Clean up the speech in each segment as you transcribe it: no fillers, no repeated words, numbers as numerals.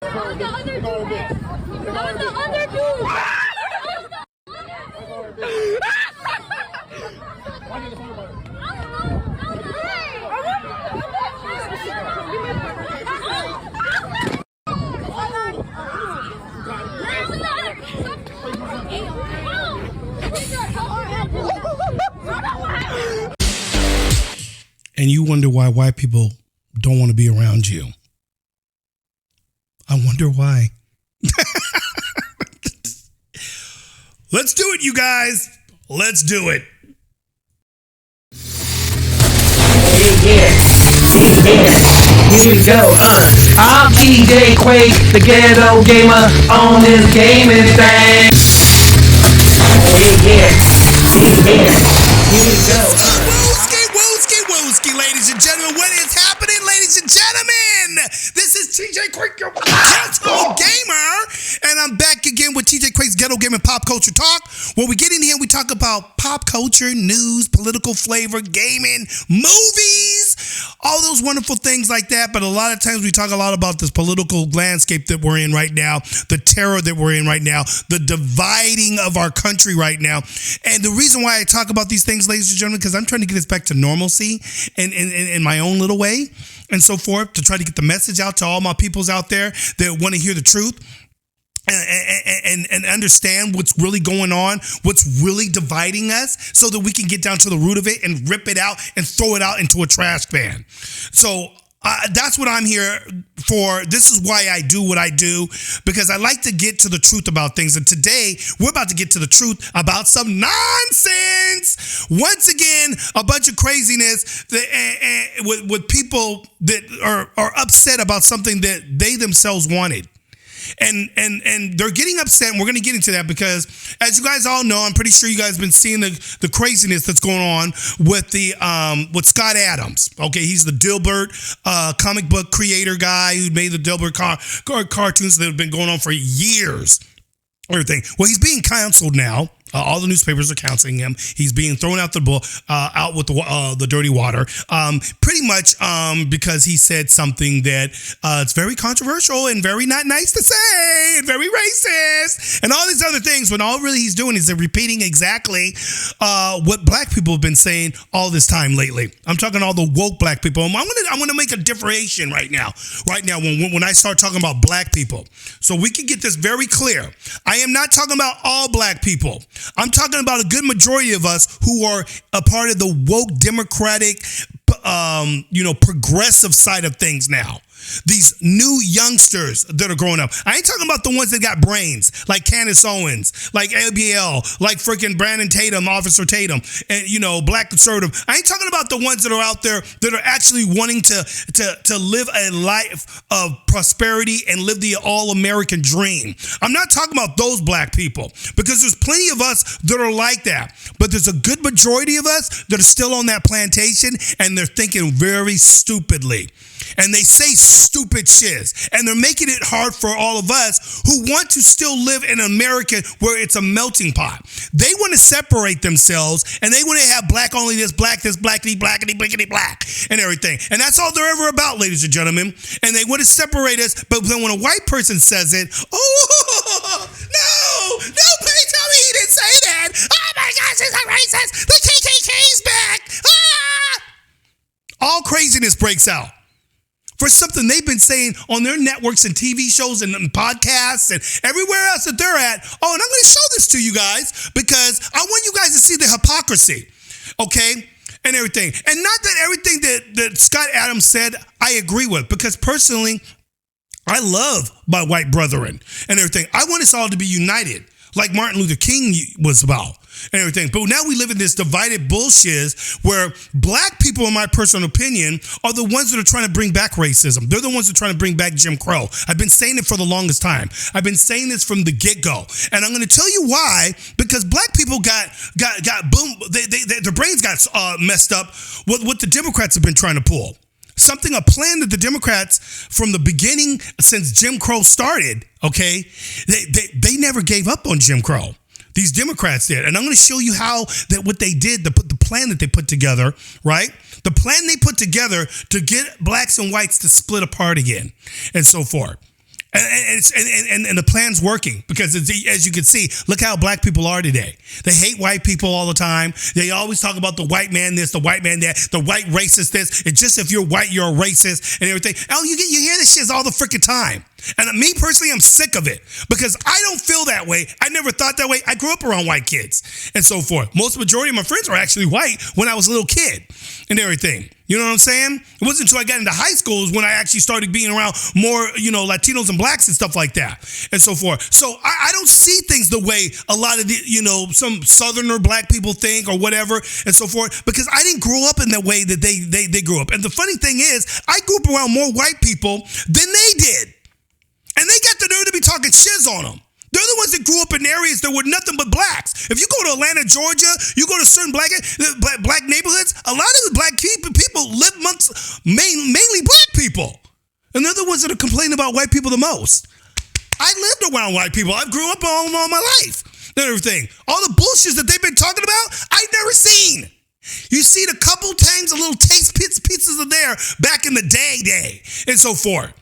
On the other dude. On the other dude. And you wonder why white people don't want to be around you. I wonder why. Let's do it, you guys. Let's do it. Yeah. Here we go. I'm TJQUaKe, the ghetto gamer on this gaming thing. Yeah. Here we go. Wooski, ladies and gentlemen. What is happening, ladies and gentlemen? This is TJQUaKe, your ghetto gamer. And I'm back again with TJQUaKe's Ghetto Gaming Pop Culture Talk, where we get in here and we talk about pop culture, news, political flavor, gaming, movies, all those wonderful things like that. But a lot of times we talk a lot about this political landscape that we're in right now, the terror that we're in right now, the dividing of our country right now. And the reason why I talk about these things, ladies and gentlemen, because I'm trying to get us back to normalcy in my own little way and so forth, to try to get the message out to all my peoples out there that want to hear the truth. And understand what's really going on, what's really dividing us, so that we can get down to the root of it and rip it out and throw it out into a trash can. So that's what I'm here for. This is why I do what I do, because I like to get to the truth about things. And today, we're about to get to the truth about some nonsense. Once again, a bunch of craziness with people that are upset about something that they themselves wanted. And they're getting upset, and we're going to get into that because, as you guys all know, I'm pretty sure you guys have been seeing the craziness that's going on with with Scott Adams. Okay, he's the Dilbert comic book creator guy who made the Dilbert cartoons that have been going on for years. Everything. Well, he's being canceled now. All the newspapers are counseling him. He's being thrown out out with the dirty water. Pretty much because he said something that it's very controversial and very not nice to say and very racist and all these other things. When all really he's doing is repeating exactly what black people have been saying all this time lately. I'm talking all the woke black people. I'm gonna make a differentiation right now. When I start talking about black people, so we can get this very clear. I am not talking about all black people. I'm talking about a good majority of us who are a part of the woke democratic, progressive side of things now. These new youngsters that are growing up. I ain't talking about the ones that got brains, like Candace Owens, like ABL, like freaking Brandon Tatum, Officer Tatum, and Black Conservative. I ain't talking about the ones that are out there that are actually wanting to live a life of prosperity and live the all-American dream. I'm not talking about those black people, because there's plenty of us that are like that. But there's a good majority of us that are still on that plantation, and they're thinking very stupidly. And they say stupid shit. And they're making it hard for all of us who want to still live in America where it's a melting pot. They want to separate themselves, and they want to have black only this, blackity, blackity, black, and everything. And that's all they're ever about, ladies and gentlemen. And they want to separate us, but then when a white person says it, oh, no, please tell me he didn't say that. Oh my gosh, he's a racist. The TJQ's back. All craziness breaks out for something they've been saying on their networks and TV shows and podcasts and everywhere else that they're at. Oh, and I'm going to show this to you guys because I want you guys to see the hypocrisy, okay, and everything. And not that everything that Scott Adams said I agree with, because personally, I love my white brethren and everything. I want us all to be united, like Martin Luther King was about and everything. But now we live in this divided bullshit where black people, in my personal opinion, are the ones that are trying to bring back racism. They're the ones that are trying to bring back Jim Crow. I've been saying it for the longest time. I've been saying this from the get-go. And I'm going to tell you why, because black people got boom, their brains got messed up with what the Democrats have been trying to pull. A plan that the Democrats, from the beginning, since Jim Crow started, okay, they never gave up on Jim Crow. These Democrats did. And I'm going to show you what they did, the plan that they put together, right? The plan they put together to get blacks and whites to split apart again and so forth. And the plan's working because as you can see, look how black people are today. They hate white people all the time. They always talk about the white man this, the white man that, the white racist this. It's just if you're white, you're a racist and everything. Oh, you hear this shit all the freaking time. And me personally, I'm sick of it because I don't feel that way. I never thought that way. I grew up around white kids and so forth. Most majority of my friends were actually white when I was a little kid and everything. You know what I'm saying? It wasn't until I got into high schools when I actually started being around more, Latinos and blacks and stuff like that and so forth. So I don't see things the way a lot of the, some Southerner black people think or whatever and so forth because I didn't grow up in the way that they grew up. And the funny thing is, I grew up around more white people than they did. And they got the nerve to be talking shiz on them. They're the ones that grew up in areas that were nothing but blacks. If you go to Atlanta, Georgia, you go to certain black neighborhoods, a lot of the black people live amongst mainly black people. And they're the ones that are complaining about white people the most. I lived around white people. I grew up all my life and everything. All the bullshit that they've been talking about, I've never seen. You see it a couple times, a little taste pieces of there back in the day and so forth.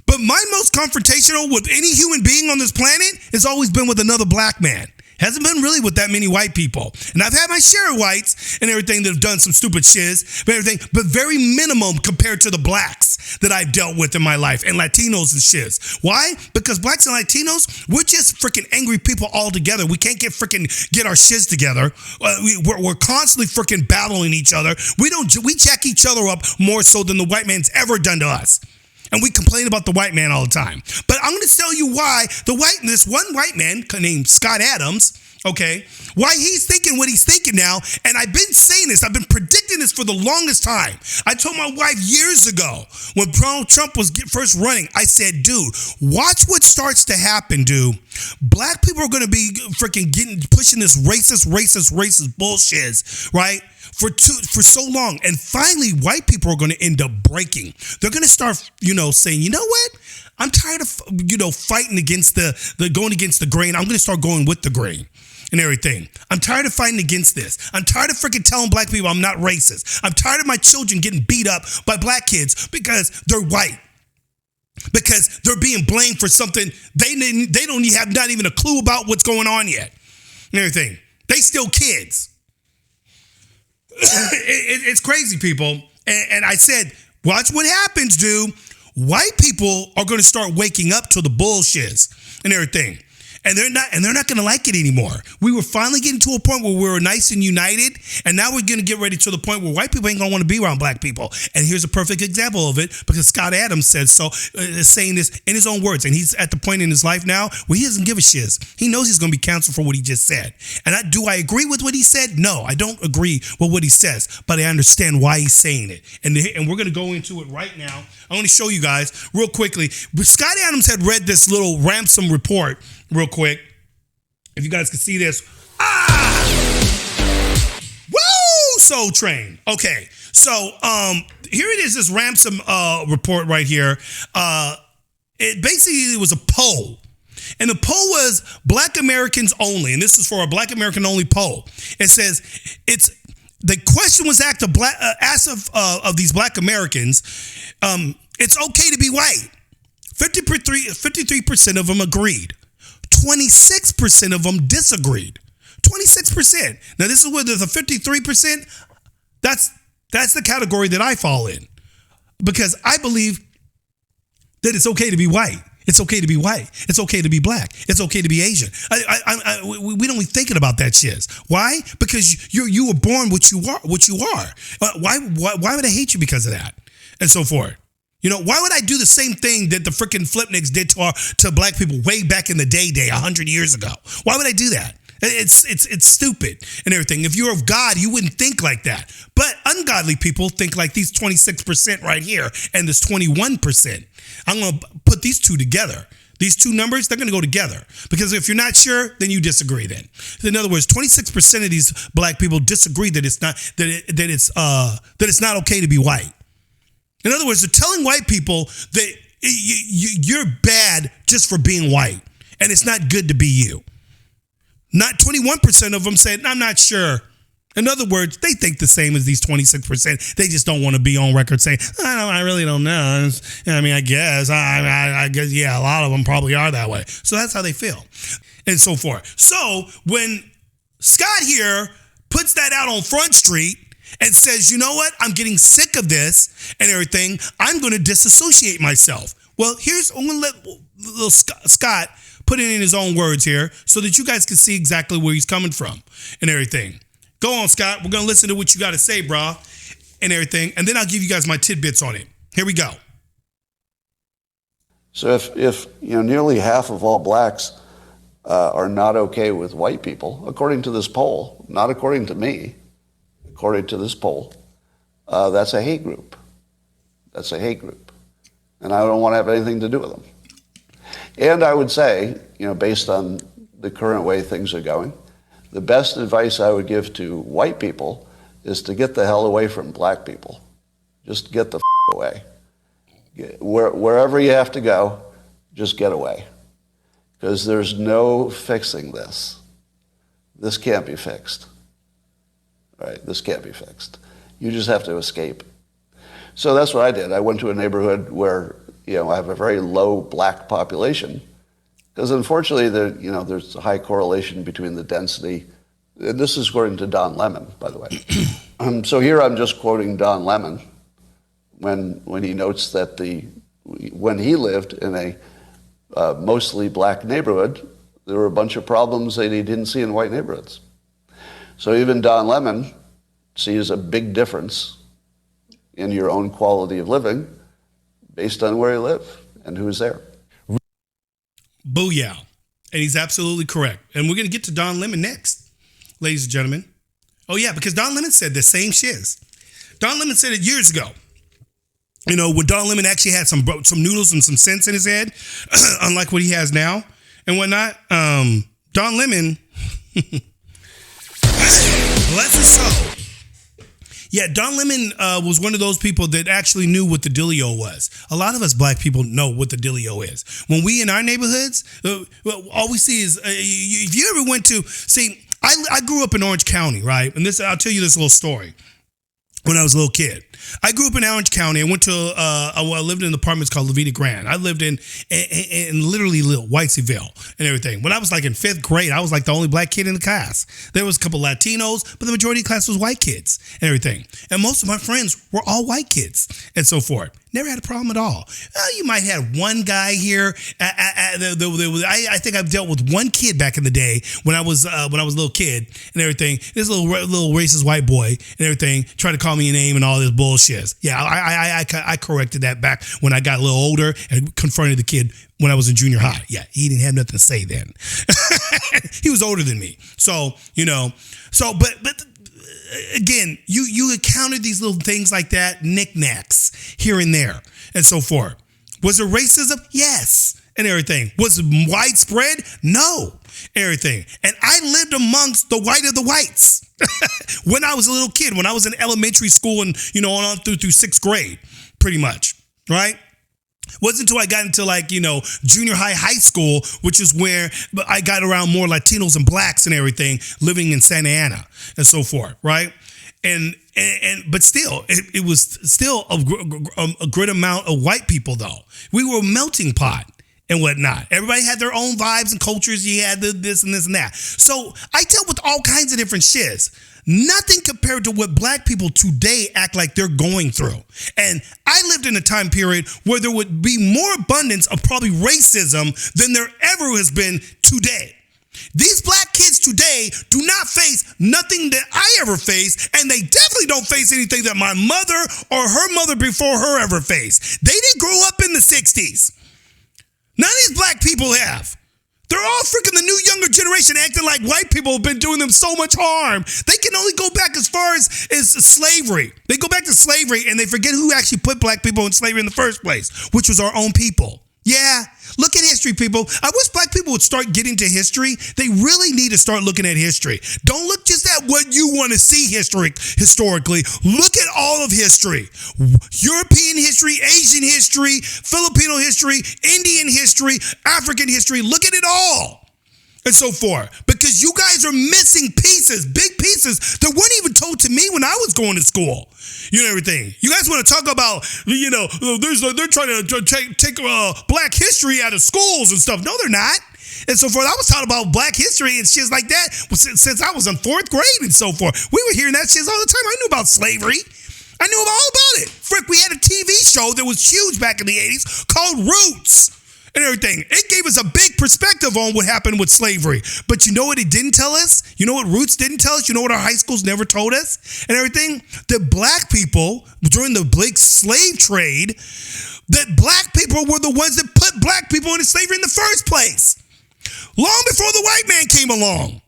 But my most confrontational with any human being on this planet has always been with another black man. Hasn't been really with that many white people. And I've had my share of whites and everything that have done some stupid shiz, but very minimum compared to the blacks that I've dealt with in my life and Latinos and shiz. Why? Because blacks and Latinos, we're just freaking angry people all together. We can't get our shiz together. We're constantly freaking battling each other. We check each other up more so than the white man's ever done to us. And we complain about the white man all the time. But I'm going to tell you why this one white man named Scott Adams, okay, why he's thinking what he's thinking now. And I've been saying this. I've been predicting this for the longest time. I told my wife years ago when Donald Trump was first running, I said, dude, watch what starts to happen, dude. Black people are going to be freaking pushing this racist bullshit, right? For so long. And finally, white people are going to end up breaking. They're going to start, saying, you know what? I'm tired of, fighting against going against the grain. I'm going to start going with the grain and everything. I'm tired of fighting against this. I'm tired of freaking telling black people I'm not racist. I'm tired of my children getting beat up by black kids because they're white. Because they're being blamed for something they don't have not even a clue about what's going on yet and everything. They still kids. It's crazy, people. And I said, watch what happens, dude. White people are going to start waking up to the bullshit and everything. And they're not going to like it anymore. We were finally getting to a point where we were nice and united, and now we're going to get ready to the point where white people ain't going to want to be around black people. And here's a perfect example of it, because Scott Adams said so, saying this in his own words, and he's at the point in his life now where he doesn't give a shiz. He knows he's going to be canceled for what he just said. And do I agree with what he said? No, I don't agree with what he says, but I understand why he's saying it. And we're going to go into it right now. I want to show you guys real quickly. Scott Adams had read this little ransom report real quick. If you guys can see this. Woo! Soul Train. Okay. So here it is, this ransom report right here. It basically was a poll. And the poll was Black Americans only. And this is for a Black American only poll. It says the question was asked of these Black Americans, it's okay to be white. 53% of them agreed. 26% of them disagreed. 26%. Now this is where there's a 53%. That's the category that I fall in, because I believe that it's okay to be white. It's okay to be white. It's okay to be black. It's okay to be Asian. We don't be thinking about that shit. Why? Because you were born what you are. Why would I hate you because of that? And so forth. Why would I do the same thing that the freaking Flipnicks did to black people way back in the day 100 years ago? Why would I do that? It's stupid and everything. If you're of God, you wouldn't think like that. But ungodly people think like these 26% right here and this 21%. I'm going to put these two together. These two numbers, they're going to go together, because if you're not sure, then you disagree. Then, in other words, 26% of these black people disagree that it's not okay to be white. In other words, they're telling white people that you're bad just for being white, and it's not good to be you. Not 21% of them said, I'm not sure In other words, they think the same as these 26%. They just don't want to be on record saying, I really don't know. I mean, I guess, I guess, yeah, a lot of them probably are that way. So that's how they feel and so forth. So when Scott here puts that out on Front Street and says, you know what, I'm getting sick of this and everything, I'm going to disassociate myself. Well, I'm going to let little Scott put it in his own words here so that you guys can see exactly where he's coming from and everything. Go on, Scott. We're going to listen to what you got to say, brah, and everything. And then I'll give you guys my tidbits on it. Here we go. So if nearly half of all blacks are not okay with white people, according to this poll, not according to me, according to this poll, that's a hate group. That's a hate group. And I don't want to have anything to do with them. And I would say, based on the current way things are going, the best advice I would give to white people is to get the hell away from black people. Just get the away. Wherever you have to go, just get away. Because there's no fixing this. This can't be fixed. Right? This can't be fixed. You just have to escape. So that's what I did. I went to a neighborhood where, I have a very low black population. Because unfortunately, there's a high correlation between the density. And this is according to Don Lemon, by the way. So here I'm just quoting Don Lemon when he notes that when he lived in a mostly black neighborhood, there were a bunch of problems that he didn't see in white neighborhoods. So even Don Lemon sees a big difference in your own quality of living based on where you live and who's there. Booyah. And he's absolutely correct. And we're going to get to Don Lemon next, ladies and gentlemen. Oh, yeah, because Don Lemon said the same shiz. Don Lemon said it years ago. When Don Lemon actually had some noodles and some sense in his head, unlike what he has now and whatnot. Don Lemon, bless his soul. Yeah, Don Lemon was one of those people that actually knew what the dealio was. A lot of us black people know what the dealio is. When we in our neighborhoods, all we see is, if you ever went to, I grew up in Orange County, right? And I'll tell you this little story. When I was a little kid, I grew up in Orange County. I went to, I lived in apartments called La Vida Grand. I lived in literally little Whiteseyville and everything. When I was like in 5th grade, I was like the only black kid in the class. There was a couple Latinos, but the majority of the class was white kids and everything. And most of my friends were all white kids and so forth. Never had a problem at all. You might have one guy here. I think I've dealt with one kid back in the day when I was a little kid and everything. This little racist white boy and everything tried to call me a name and all this bullshit. Yeah, I corrected that back when I got a little older and confronted the kid when I was in junior high. Yeah, he didn't have nothing to say then. He was older than me. So, but again, you encountered these little things like that, knickknacks here and there and so forth. Was there racism? Yes. And everything. Was it widespread? No. Everything. And I lived amongst the white of the whites when I was a little kid, when I was in elementary school and, on through 6th grade, pretty much. Right? Wasn't until I got into junior high school, which is where I got around more Latinos and blacks and everything living in Santa Ana and so forth, right? But still, it was still a good amount of white people though. We were a melting pot and whatnot. Everybody had their own vibes and cultures. You had this and this and that. So I dealt with all kinds of different shiz. Nothing compared to what black people today act like they're going through. And I lived in a time period where there would be more abundance of probably racism than there ever has been today. These black kids today do not face nothing that I ever faced, and they definitely don't face anything that my mother or her mother before her ever faced. They didn't grow up in the 60s. None of these black people have. They're all freaking the new younger generation acting like white people have been doing them so much harm. They can only go back as far as slavery. They go back to slavery and they forget who actually put black people in slavery in the first place, which was our own people. Yeah, look at history, people. I wish black people would start getting to history. They really need to start looking at history. Don't look just at what you want to see historically. Look at all of history. European history, Asian history, Filipino history, Indian history, African history. Look at it all. and so forth, because you guys are missing pieces, big pieces that weren't even told to me when I was going to school. You know, everything. You guys want to talk about, they're trying to take black history out of schools and stuff. No, they're not. And so forth. I was taught about black history and shit like that since I was in 4th grade and so forth. We were hearing that shit all the time. I knew about slavery. I knew all about it. Frick, we had a TV show that was huge back in the 80s called Roots and everything. It gave us a big perspective on what happened with slavery. But you know what it didn't tell us? You know what Roots didn't tell us? You know what our high schools never told us and everything? That black people, during the big slave trade, that black people were the ones that put black people into slavery in the first place. Long before the white man came along.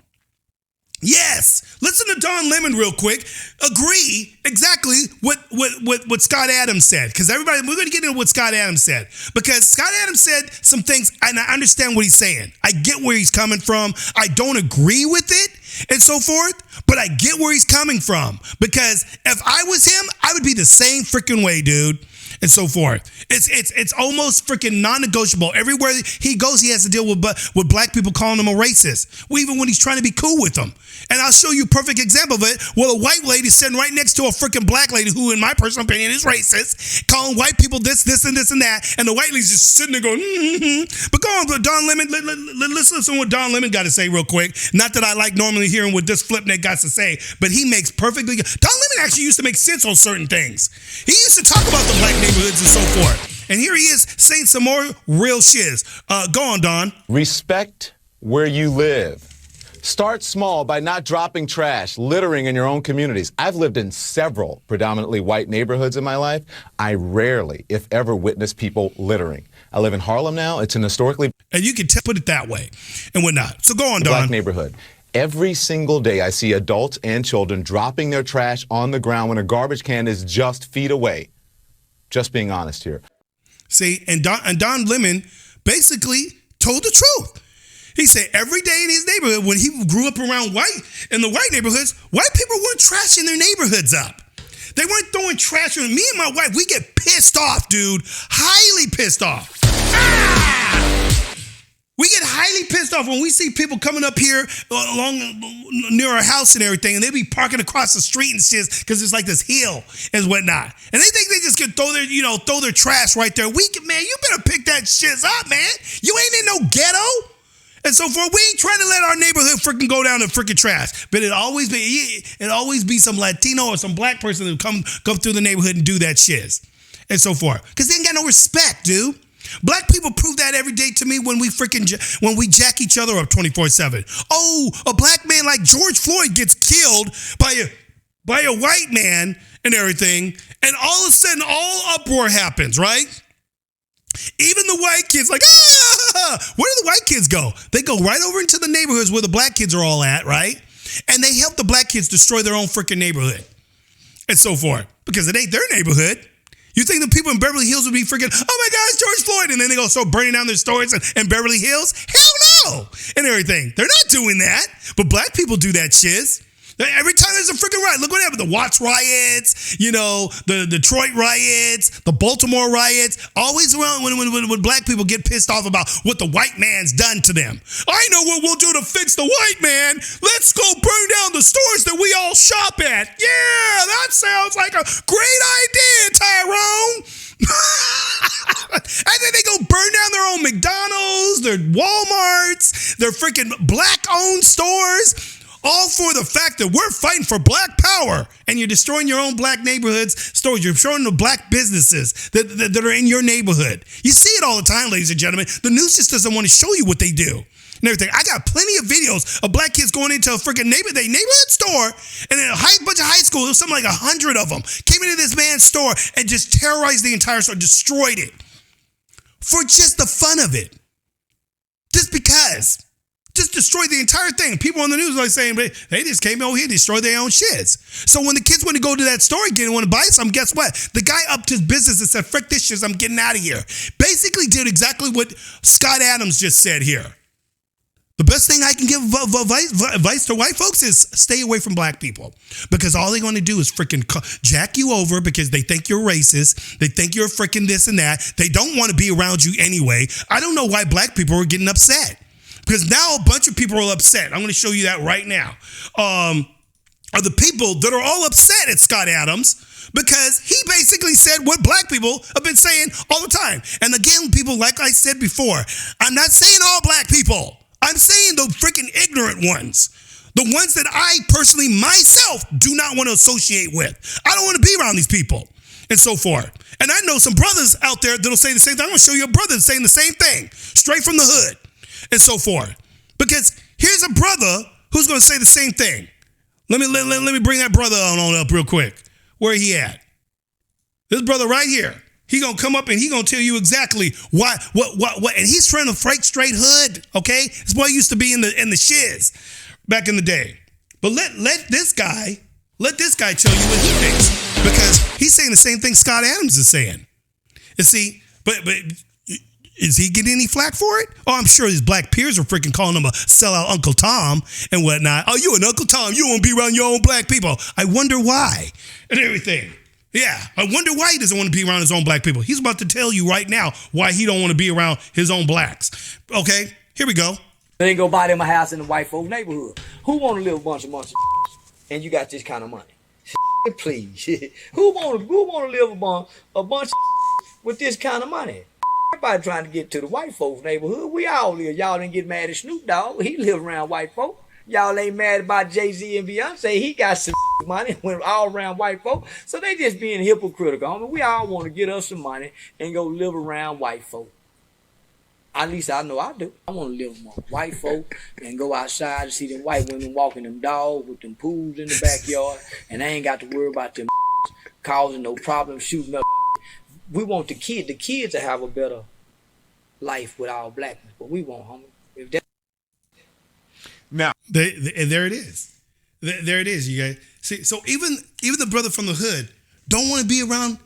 Yes. Listen to Don Lemon real quick. Agree exactly what Scott Adams said. Because we're going to get into what Scott Adams said. Because Scott Adams said some things, and I understand what he's saying. I get where he's coming from. I don't agree with it and so forth, but I get where he's coming from. Because if I was him, I would be the same freaking way, dude. And so forth. It's almost freaking non-negotiable. Everywhere he goes, he has to deal with black people calling him a racist. Well, even when he's trying to be cool with them. And I'll show you a perfect example of it. Well, a white lady sitting right next to a freaking black lady who, in my personal opinion, is racist, calling white people this, and this, and that. And the white lady's just sitting there going, But go on, Don Lemon, let's listen to what Don Lemon got to say real quick. Not that I like normally hearing what this flipneck got to say, but he makes perfectly good. Don Lemon actually used to make sense on certain things. He used to talk about the black neighborhoods and so forth. And here he is saying some more real shiz. Go on, Don. Respect where you live. Start small by not dropping trash, littering in your own communities. I've lived in several predominantly white neighborhoods in my life. I rarely, if ever, witness people littering. I live in Harlem now. It's an historically... And you can put it that way and whatnot. So go on, Don. Black neighborhood. Every single day I see adults and children dropping their trash on the ground when a garbage can is just feet away. Just being honest here. See, and Don Lemon basically told the truth. He said every day in his neighborhood, when he grew up around in the white neighborhoods, white people weren't trashing their neighborhoods up. They weren't throwing trash on me and my wife. We get pissed off, dude. Highly pissed off. We get highly pissed off when we see people coming up here along near our house and everything, and they be parking across the street and shit because it's like this hill and whatnot. And they think they just can throw their trash right there. Man, you better pick that shit up, man. You ain't in no ghetto. And so forth. We ain't trying to let our neighborhood freaking go down in freaking trash. But it always be some Latino or some black person who come through the neighborhood and do that shit. And so forth. Because they ain't got no respect, dude. Black people prove that every day to me when we jack each other up 24/7. Oh, a black man like George Floyd gets killed by a white man and everything, and all of a sudden all uproar happens, right? Even the white kids like, where do the white kids go? They go right over into the neighborhoods where the black kids are all at, right? And they help the black kids destroy their own freaking neighborhood and so forth because it ain't their neighborhood. You think the people in Beverly Hills would be freaking, oh my gosh, George Floyd, and then they go start burning down their stores in Beverly Hills? Hell no! And everything. They're not doing that. But black people do that shit. Every time there's a freaking riot, look what happened. The Watts riots, the Detroit riots, the Baltimore riots, always around when black people get pissed off about what the white man's done to them. I know what we'll do to fix the white man. Let's go burn down the stores that we all shop at. Yeah, that sounds like a great idea, Tyrone. And then they go burn down their own McDonald's, their Walmarts, their freaking black-owned stores. All for the fact that we're fighting for black power, and you're destroying your own black neighborhoods, stores. You're destroying the black businesses that are in your neighborhood. You see it all the time, ladies and gentlemen. The news just doesn't want to show you what they do and everything. I got plenty of videos of black kids going into a freaking neighborhood store, and then a bunch of high school, there was something like 100 of them, came into this man's store and just terrorized the entire store, destroyed it for just the fun of it. Just because. Just destroyed the entire thing. People on the news are like saying, they just came over here and destroyed their own shits. So when the kids went to go to that store again and want to buy something, guess what? The guy upped his business and said, frick this shit, I'm getting out of here. Basically did exactly what Scott Adams just said here. The best thing I can give advice to white folks is stay away from black people, because all they're going to do is freaking jack you over because they think you're racist. They think you're freaking this and that. They don't want to be around you anyway. I don't know why black people are getting upset. because now a bunch of people are upset. I'm going to show you that right now. Are the people that are all upset at Scott Adams because he basically said what black people have been saying all the time. And again, people, like I said before, I'm not saying all black people. I'm saying the freaking ignorant ones. The ones that I personally, myself, do not want to associate with. I don't want to be around these people and so forth. And I know some brothers out there that'll say the same thing. I'm going to show you a brother that's saying the same thing, straight from the hood and so forth. Because here's a brother who's going to say the same thing. Let me bring that brother on up real quick. Where he at? This brother right here. He gonna come up and he gonna tell you exactly what. And he's from the straight hood. Okay, this boy used to be in the shiz back in the day. But let this guy tell you what he thinks, because he's saying the same thing Scott Adams is saying. You see, but is he getting any flack for it? Oh, I'm sure his black peers are freaking calling him a sellout Uncle Tom and whatnot. Oh, you an Uncle Tom. You won't be around your own black people. I wonder why and everything. Yeah, I wonder why he doesn't want to be around his own black people. He's about to tell you right now why he don't want to be around his own blacks. Okay, here we go. They ain't go buy them a house in the white folk neighborhood. Who want to live a bunch of and you got this kind of money? Please. Who want to live a bunch with this kind of money? Everybody trying to get to the white folks neighborhood. We all live. Y'all didn't get mad at Snoop Dogg. He live around white folk. Y'all ain't mad about Jay-Z and Beyonce. He got some money, went all around white folk. So they just being hypocritical. I mean, we all want to get us some money and go live around white folk. At least I know I do. I want to live among white folk and go outside and see them white women walking them dogs with them pools in the backyard, and I ain't got to worry about them causing no problems, shooting up. We want the kids to have a better life with our blackness, but we won't, homie. If that now, there it is. There it is, you guys. See, so even the brother from the hood don't want to be around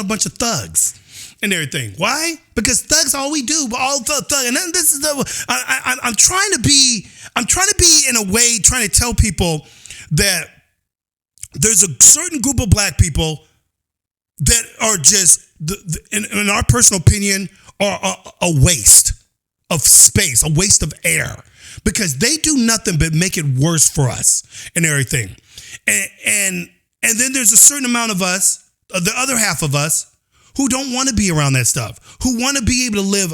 a bunch of thugs and everything. Why? Because thugs all we do, but all thug. And then this is I'm trying to be in a way trying to tell people that there's a certain group of black people that are just, in our personal opinion, are a waste of space, a waste of air, because they do nothing but make it worse for us and everything. And then there's a certain amount of us, the other half of us, who don't want to be around that stuff, who want to be able to live,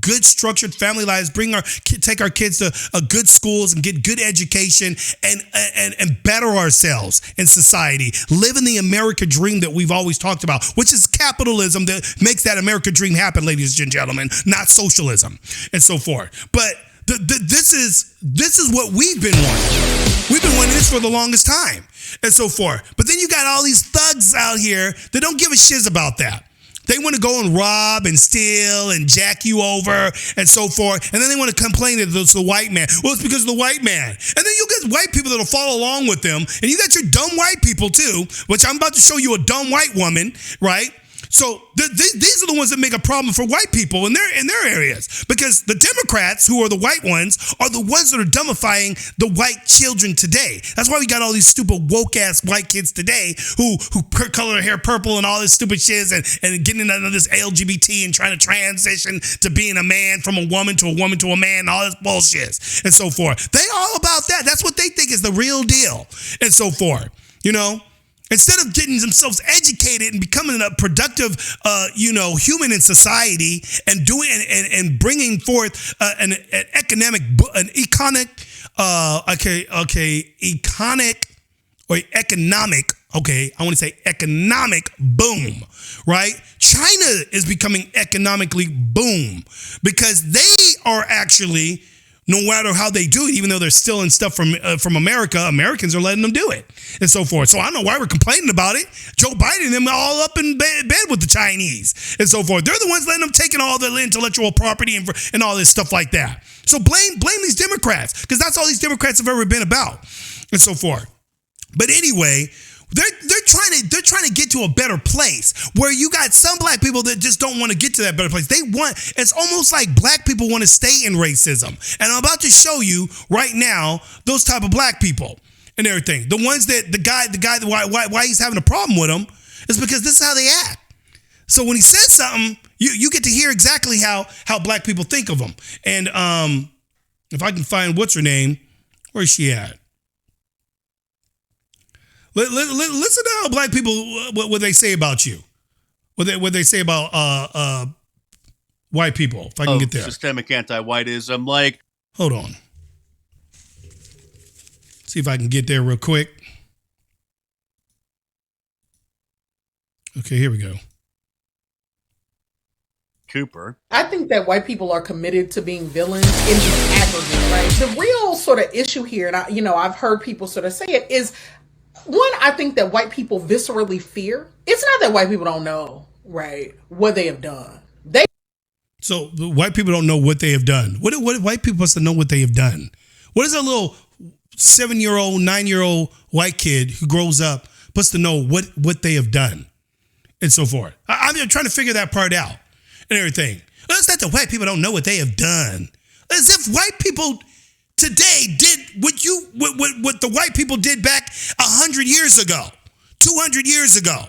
good structured family lives, take our kids to good schools and get good education and better ourselves in society, live in the American dream that we've always talked about, which is capitalism that makes that American dream happen, ladies and gentlemen, not socialism and so forth. But this is what we've been wanting. We've been wanting this for the longest time and so forth. But then you got all these thugs out here that don't give a shiz about that. They want to go and rob and steal and jack you over and so forth. And then they want to complain that it's the white man. Well, it's because of the white man. And then you get white people that'll follow along with them. And you got your dumb white people too, which I'm about to show you a dumb white woman, right? So these are the ones that make a problem for white people in their areas, because the Democrats, who are the white ones, are the ones that are dumbifying the white children today. That's why we got all these stupid woke ass white kids today who color their hair purple and all this stupid shit and getting into this LGBT and trying to transition to being a man, from a woman to a man, and all this bullshit and so forth. They all about that. That's what they think is the real deal and so forth. Instead of getting themselves educated and becoming a productive, human in society and doing and bringing forth an economic boom, right? China is becoming economically boom because they are actually, no matter how they do it, even though they're stealing stuff from America, Americans are letting them do it and so forth. So I don't know why we're complaining about it. Joe Biden and them all up in bed with the Chinese and so forth. They're the ones letting them taking all their intellectual property and all this stuff like that. So blame these Democrats, because that's all these Democrats have ever been about and so forth. But anyway, they're trying to get to a better place where you got some black people that just don't want to get to that better place. It's almost like black people want to stay in racism. And I'm about to show you right now those type of black people and everything. The ones that the guy why he's having a problem with them is because this is how they act. So when he says something, you get to hear exactly how black people think of him. And if I can find what's her name, where's she at? Listen to how black people what they say about you. What they say about white people. If I can get there. Systemic anti-whiteism, like. Hold on. See if I can get there real quick. Okay, here we go. Cooper. I think that white people are committed to being villains in the aggregate, right? The real sort of issue here, and I've heard people sort of say it, is one, I think that white people viscerally fear. It's not that white people don't know, right, what they have done. So the white people don't know what they have done. What white people supposed to know what they have done? What is a little 7-year-old, 9-year-old white kid who grows up supposed to know what they have done and so forth? I'm trying to figure that part out and everything. It's not that white people don't know what they have done. As if white people today did what the white people did back 100 years ago, 200 years ago.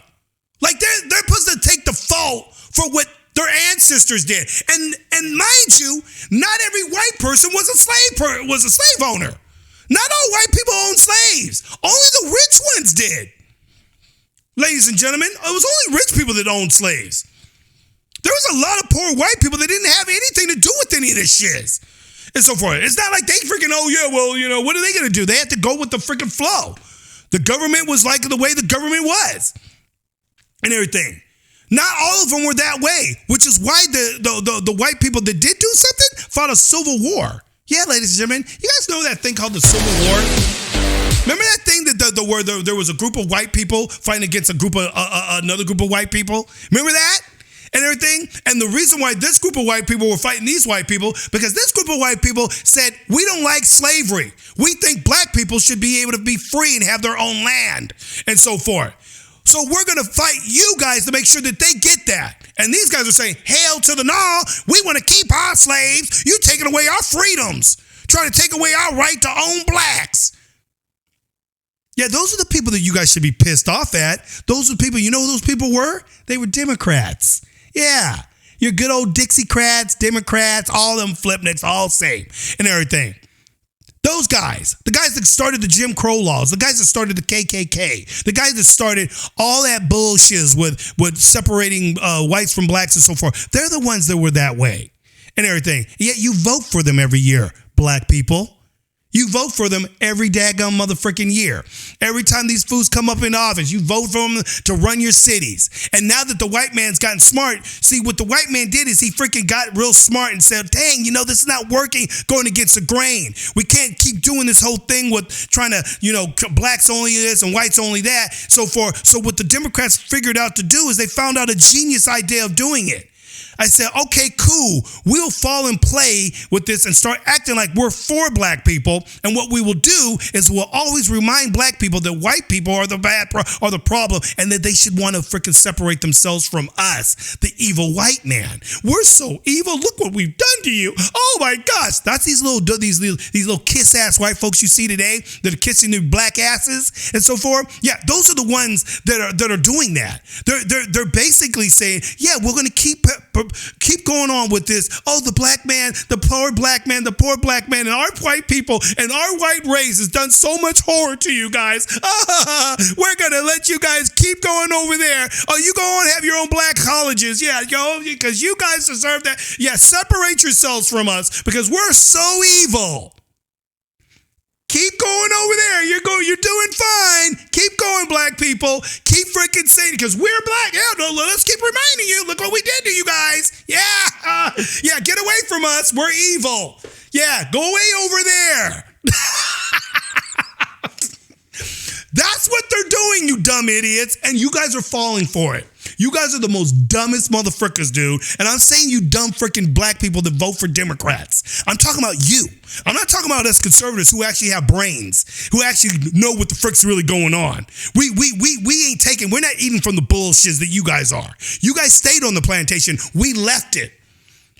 Like they're supposed to take the fault for what their ancestors did. And mind you, not every white person was a slave owner. Not all white people owned slaves. Only the rich ones did. Ladies and gentlemen, it was only rich people that owned slaves. There was a lot of poor white people that didn't have anything to do with any of this shit. And so forth. It's not like they freaking, what are they going to do? They had to go with the freaking flow. The government was like the way the government was. And everything. Not all of them were that way, which is why the white people that did do something fought a civil war. Yeah, ladies and gentlemen, you guys know that thing called the Civil War? Remember that thing that where there was a group of white people fighting against another group of white people? Remember that? And everything? And the reason why this group of white people were fighting these white people, because this group of white people said, we don't like slavery. We think black people should be able to be free and have their own land and so forth. So we're going to fight you guys to make sure that they get that. And these guys are saying, hail to the no. We want to keep our slaves. You taking away our freedoms. Trying to take away our right to own blacks. Yeah, those are the people that you guys should be pissed off at. Those are people, you know who those people were? They were Democrats. Yeah, your good old Dixiecrats, Democrats, all them flipnicks, all same and everything. Those guys, the guys that started the Jim Crow laws, the guys that started the KKK, the guys that started all that bullshit with separating whites from blacks and so forth, they're the ones that were that way and everything. Yet you vote for them every year, black people. You vote for them every daggone motherfucking year. Every time these fools come up in office, you vote for them to run your cities. And now that the white man's gotten smart, see what the white man did is he freaking got real smart and said, dang, this is not working, going against the grain. We can't keep doing this whole thing with trying to, blacks only this and whites only that, so forth. So what the Democrats figured out to do is they found out a genius idea of doing it. I said, okay, cool. We'll fall in play with this and start acting like we're for black people. And what we will do is we'll always remind black people that white people are the the problem and that they should want to freaking separate themselves from us, the evil white man. We're so evil. Look what we've done to you. Oh my gosh. That's these little kiss ass white folks you see today that are kissing their black asses and so forth. Yeah, those are the ones that are doing that. They're basically saying, yeah, we're going to keep going on with this. Oh, the black man, the poor black man, and our white people and our white race has done so much horror to you guys. We're going to let you guys keep going over there. Oh, you go and have your own black colleges. Yeah, go, because you guys deserve that. Yeah, separate yourselves from us because we're so evil. Keep going over there. You're doing fine. Keep going, black people. Keep freaking saying it because we're black. Yeah, no, let's keep reminding you. Look what we did to you guys. Yeah, yeah, get away from us. We're evil. Yeah, go away over there. That's what they're doing, you dumb idiots, and you guys are falling for it. You guys are the most dumbest motherfuckers, dude. And I'm saying you dumb freaking black people that vote for Democrats. I'm talking about you. I'm not talking about us conservatives who actually have brains, who actually know what the frick's really going on. We ain't taking, we're not eating from the bullshit that you guys are. You guys stayed on the plantation. We left it.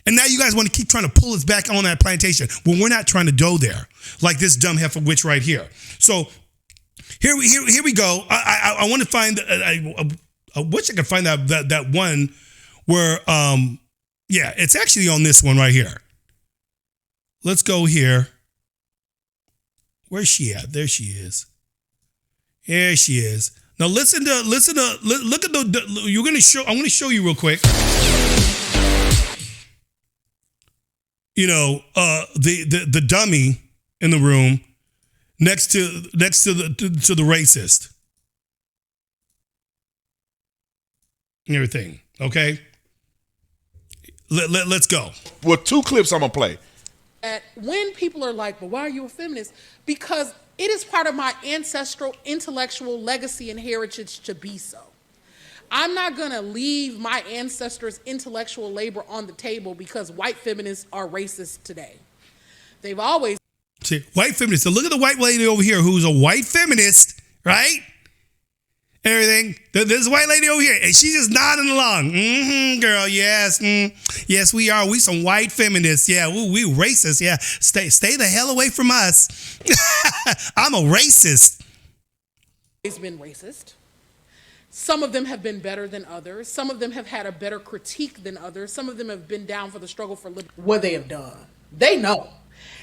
And now you guys want to keep trying to pull us back on that plantation. Well, we're not trying to go there like this dumb heifer witch right here. So here we go. I want to find, I wish I could find that one where, yeah, it's actually on this one right here. Let's go here. Where's she at? There she is. There she is. Now look at the, I'm going to show you real quick. You know, the dummy in the room next to the racist and everything. Okay, let's go. Well, 2 clips I'm gonna play. When people are like, "But why are you a feminist?" Because it is part of my ancestral, intellectual legacy and heritage to be so. I'm not gonna leave my ancestors' intellectual labor on the table because white feminists are racist today. They've always... See, white feminists. So look at the white lady over here who's a white feminist, right? Everything. There's a white lady over here, and she's just nodding along. Mm-hmm, girl, yes. Yes, we are. We some white feminists. Yeah, we racist. Yeah, stay the hell away from us. I'm a racist. It's been racist. Some of them have been better than others. Some of them have had a better critique than others. Some of them have been down for the struggle for liberty. What they have done. They know.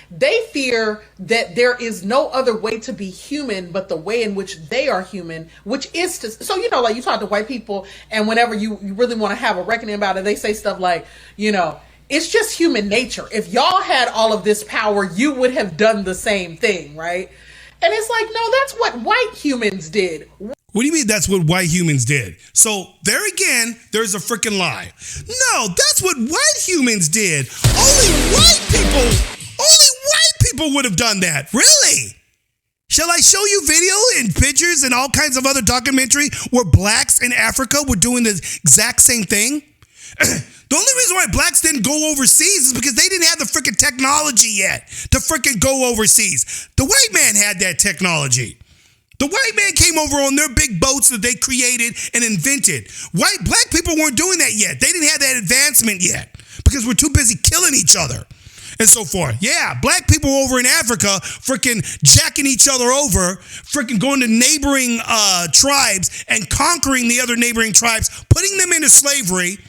They fear that there is no other way to be human but the way in which they are human, which is to... So, you know, like you talk to white people, and whenever you really want to have a reckoning about it, they say stuff like, you know, it's just human nature. If y'all had all of this power, you would have done the same thing, right? And it's like, no, that's what white humans did. What do you mean that's what white humans did? So there again, there's a freaking lie. No, that's what white humans did. Only white people would have done that. Really? Shall I show you video and pictures and all kinds of other documentary where blacks in Africa were doing the exact same thing? The only reason why blacks didn't go overseas is because they didn't have the freaking technology yet to freaking go overseas. The white man had that technology. The white man came over on their big boats that they created and invented. Black people weren't doing that yet. They didn't have that advancement yet because we're too busy killing each other and so forth. Yeah, black people over in Africa freaking jacking each other over, freaking going to neighboring tribes and conquering the other neighboring tribes, putting them into slavery.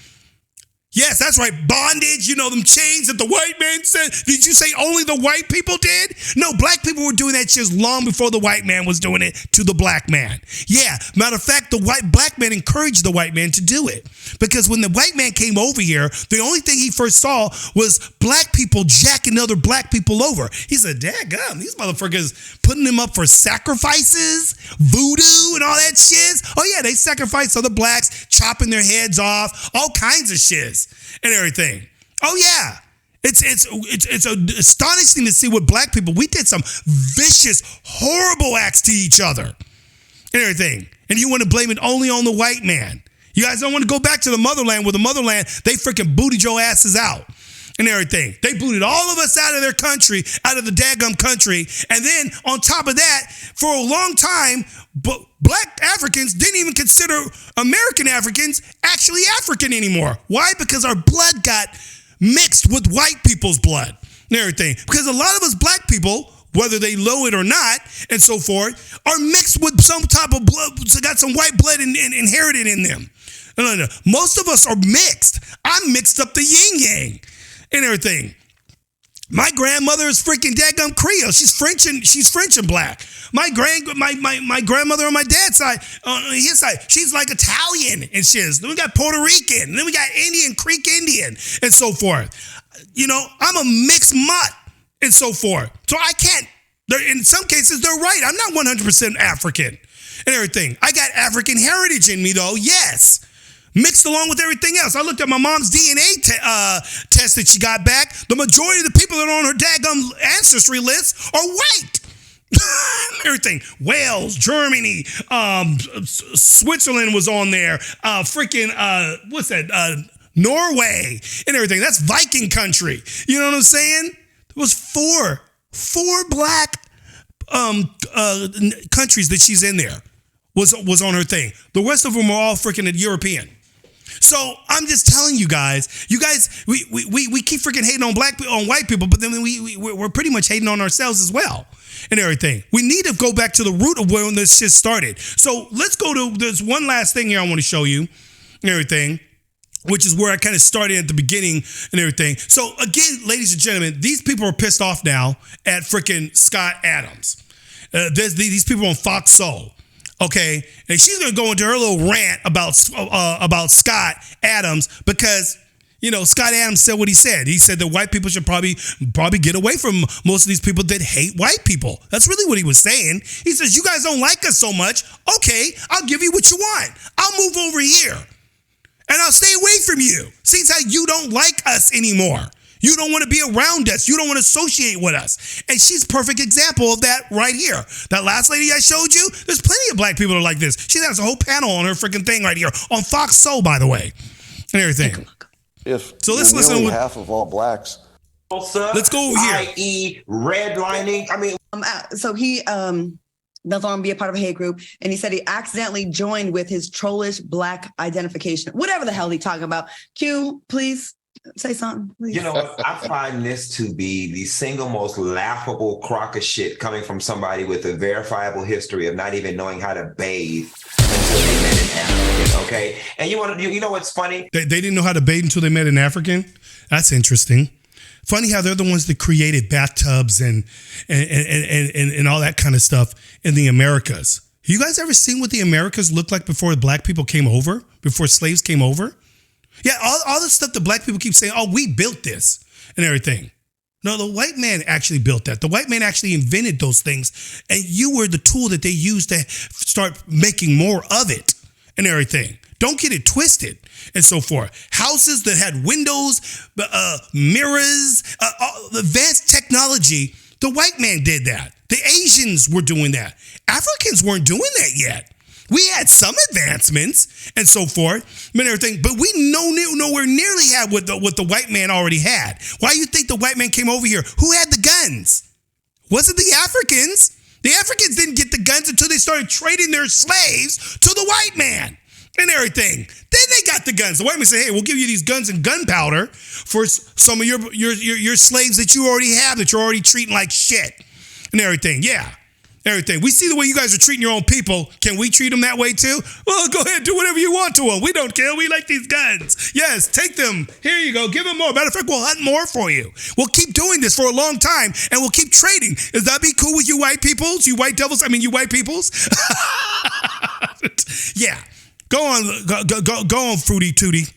Yes, that's right. Bondage, you know, them chains that the white man said. Did you say only the white people did? No, black people were doing that shit long before the white man was doing it to the black man. Yeah, matter of fact, the black man encouraged the white man to do it. Because when the white man came over here, the only thing he first saw was black people jacking other black people over. He said, daggum, these motherfuckers putting them up for sacrifices, voodoo and all that shit. Oh yeah, they sacrifice other blacks, chopping their heads off, all kinds of shit. And everything. Oh yeah, it's astonishing to see what black people. We did some vicious, horrible acts to each other and everything. And you want to blame it only on the white man. You guys don't want to go back to the motherland, where the motherland they freaking booted your asses out and everything. They booted all of us out of their country, out of the daggum country, and then on top of that, for a long time, black Africans didn't even consider American Africans actually African anymore. Why? Because our blood got mixed with white people's blood and everything. Because a lot of us black people, whether they know it or not, and so forth, are mixed with some type of blood, so got some white blood inherited in them. No. Most of us are mixed. I'm mixed up the yin-yang and everything. My grandmother is freaking daggum Creole. She's French and black. My grandmother on my dad's side, on his side, she's like Italian and shit. Then we got Puerto Rican. And then we got Indian, Creek Indian, and so forth. You know, I'm a mixed mutt and so forth. So I can't. In some cases, they're right. I'm not 100% African and everything. I got African heritage in me, though. Yes. Mixed along with everything else. I looked at my mom's DNA test that she got back. The majority of the people that are on her daggum ancestry list are white. Everything. Wales, Germany, Switzerland was on there. What's that? Norway and everything. That's Viking country. You know what I'm saying? There was four black countries that she's in there was on her thing. The rest of them are all freaking European. So I'm just telling you guys, we keep freaking hating on white people, but then we're pretty much hating on ourselves as well and everything. We need to go back to the root of where this shit started. So let's go to, there's one last thing here I want to show you and everything. which is where I kind of started at the beginning and everything. So again, ladies and gentlemen, these people are pissed off now at freaking Scott Adams. These people on Fox Soul. Okay, and she's gonna go into her little rant about Scott Adams because Scott Adams said what he said. He said that white people should probably get away from most of these people that hate white people. That's really what he was saying. He says, you guys don't like us so much. Okay, I'll give you what you want. I'll move over here and I'll stay away from you. Seems how you don't like us anymore. You don't want to be around us. You don't want to associate with us. And she's a perfect example of that right here. That last lady I showed you, there's plenty of black people that are like this. She has a whole panel on her freaking thing right here on Fox Soul, by the way, and everything. So let's listen to half of all blacks. Let's go over here. I.e. redlining. I mean, so he doesn't want to be a part of a hate group, and he said he accidentally joined with his trollish black identification. Whatever the hell he talking about. Q, please. Say something, please. You know what? I find this to be the single most laughable crock of shit coming from somebody with a verifiable history of not even knowing how to bathe until they met an African, okay? And you know what's funny? They didn't know how to bathe until they met an African? That's interesting. Funny how they're the ones that created bathtubs and all that kind of stuff in the Americas. You guys ever seen what the Americas looked like before black people came over? Before slaves came over? Yeah, all the stuff that black people keep saying, oh, we built this and everything. No, the white man actually built that. The white man actually invented those things. And you were the tool that they used to start making more of it and everything. Don't get it twisted and so forth. Houses that had windows, mirrors, advanced technology. The white man did that. The Asians were doing that. Africans weren't doing that yet. We had some advancements and so forth and everything, but we nowhere nearly had what the white man already had. Why do you think the white man came over here? Who had the guns? Was it the Africans? The Africans didn't get the guns until they started trading their slaves to the white man and everything. Then they got the guns. The white man said, hey, we'll give you these guns and gunpowder for some of your slaves that you already have, that you're already treating like shit and everything. Yeah. Everything. We see the way you guys are treating your own people. Can we treat them that way too? Well, go ahead, do whatever you want to them. We don't care. We like these guns. Yes, take them. Here you go. Give them more. Matter of fact, we'll hunt more for you. We'll keep doing this for a long time, and we'll keep trading. Is that be cool with you white peoples? You white devils? I mean, you white peoples? Yeah. Go on, Fruity Tootie.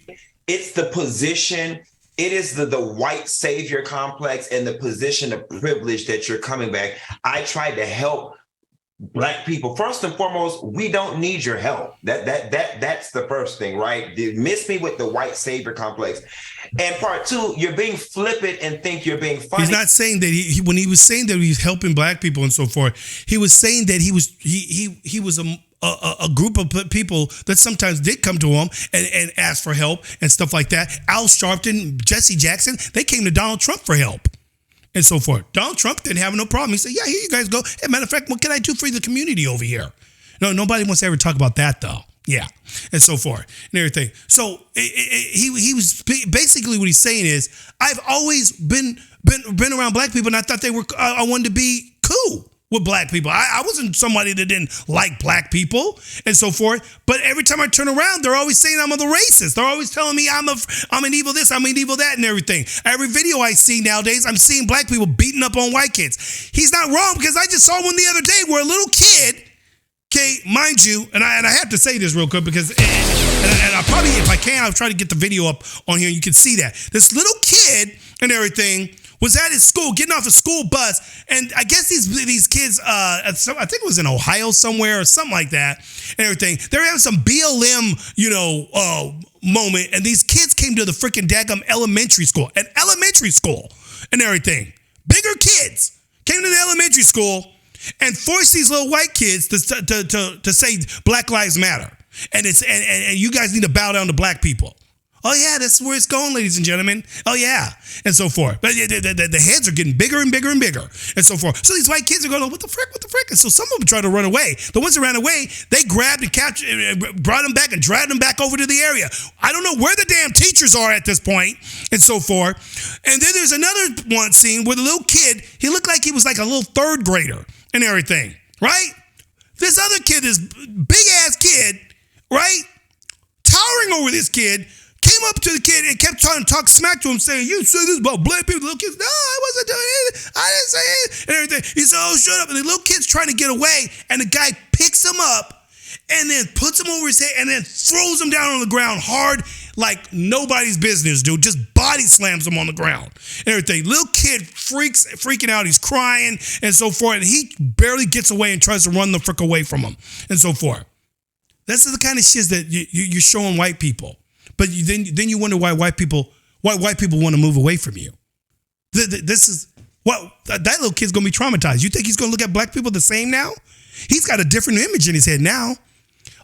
It's the position. It is the white savior complex and the position of privilege that you're coming back. I tried to help black people. First and foremost, we don't need your help. That's the first thing, right? You miss me with the white savior complex. And part two, you're being flippant and think you're being funny. He's not saying that when he was saying that he's helping black people and so forth, he was saying that he was a group of people that sometimes did come to him and ask for help and stuff like that. Al Sharpton, Jesse Jackson, they came to Donald Trump for help and so forth. Donald Trump didn't have no problem. He said, yeah, here you guys go. Hey, matter of fact, what can I do for the community over here? No, nobody wants to ever talk about that though. Yeah, and so forth and everything. So he was basically what he's saying is, I've always been around black people and I thought I wanted to be cool with black people. I wasn't somebody that didn't like black people and so forth. But every time I turn around, they're always saying I'm the racist. They're always telling me I'm an evil this, I'm an evil that, and everything. Every video I see nowadays, I'm seeing black people beating up on white kids. He's not wrong, because I just saw one the other day where a little kid, okay, mind you, and I have to say this real quick because, and I probably, if I can, I'll try to get the video up on here and you can see that. This little kid and everything was at his school, getting off a school bus, and I guess these kids, I think it was in Ohio somewhere or something like that, and everything. They were having some BLM, moment, and these kids came to the freaking daggum elementary school, and everything. Bigger kids came to the elementary school and forced these little white kids to say Black Lives Matter, and you guys need to bow down to black people. Oh, yeah, that's where it's going, ladies and gentlemen. Oh, yeah, and so forth. But the heads are getting bigger and bigger and bigger, and so forth. So these white kids are going, what the frick? And so some of them try to run away. The ones that ran away, they grabbed and captured, brought them back and dragged them back over to the area. I don't know where the damn teachers are at this point, and so forth. And then there's another one scene where the little kid, he looked like he was like a little third grader and everything, right? This other kid, this big-ass kid, right, towering over this kid, came up to the kid and kept trying to talk smack to him, saying, "You said this about black people." The little kids, "No, I wasn't doing anything. I didn't say it." And everything. He said, "Oh, shut up." And the little kid's trying to get away, and the guy picks him up and then puts him over his head and then throws him down on the ground hard like nobody's business, dude. Just body slams him on the ground and everything. Little kid freaking out. He's crying and so forth. And he barely gets away and tries to run the frick away from him and so forth. This is the kind of shit that you're showing white people. But then you wonder why white people want to move away from you. This is what that little kid's going to be traumatized. You think he's going to look at black people the same now? He's got a different image in his head now.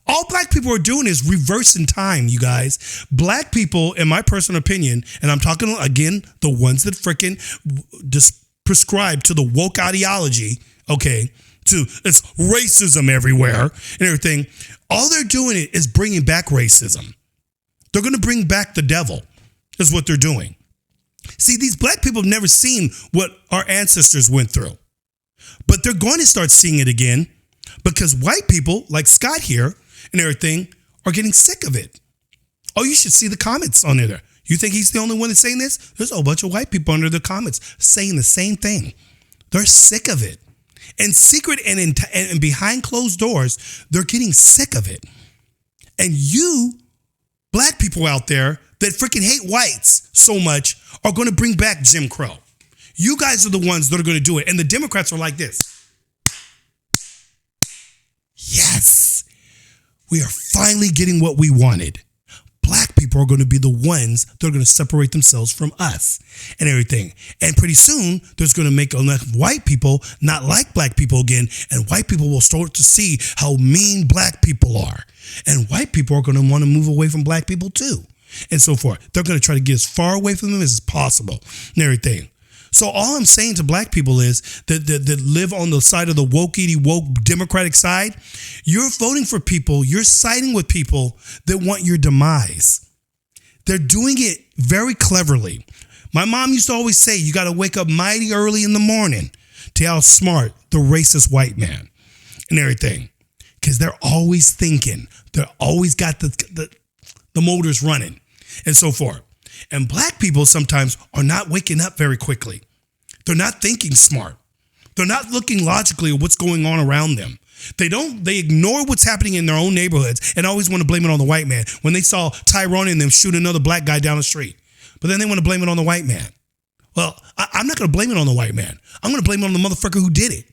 All black people are doing is reversing time, you guys. Black people, in my personal opinion, and I'm talking, again, the ones that freaking just prescribe to the woke ideology, okay, to it's racism everywhere and everything. All they're doing is bringing back racism. They're going to bring back the devil, is what they're doing. See, these black people have never seen what our ancestors went through. But they're going to start seeing it again because white people, like Scott here and everything, are getting sick of it. Oh, you should see the comments on there. You think he's the only one that's saying this? There's a whole bunch of white people under the comments saying the same thing. They're sick of it. In secret and behind closed doors, they're getting sick of it. And you, black people out there that freaking hate whites so much, are going to bring back Jim Crow. You guys are the ones that are going to do it. And the Democrats are like this. Yes, we are finally getting what we wanted. Black people are going to be the ones that are going to separate themselves from us and everything. And pretty soon, there's going to make enough white people not like black people again. And white people will start to see how mean black people are. And white people are going to want to move away from black people too. And so forth. They're going to try to get as far away from them as possible and everything. So all I'm saying to black people is that live on the side of the woke Democratic side, you're voting for people, you're siding with people that want your demise. They're doing it very cleverly. My mom used to always say, you got to wake up mighty early in the morning to outsmart the racist white man and everything. Because they're always thinking, they're always got the motors running and so forth. And black people sometimes are not waking up very quickly. They're not thinking smart. They're not looking logically at what's going on around them. They ignore what's happening in their own neighborhoods and always want to blame it on the white man when they saw Tyrone and them shoot another black guy down the street. But then they want to blame it on the white man. Well, I'm not going to blame it on the white man. I'm going to blame it on the motherfucker who did it.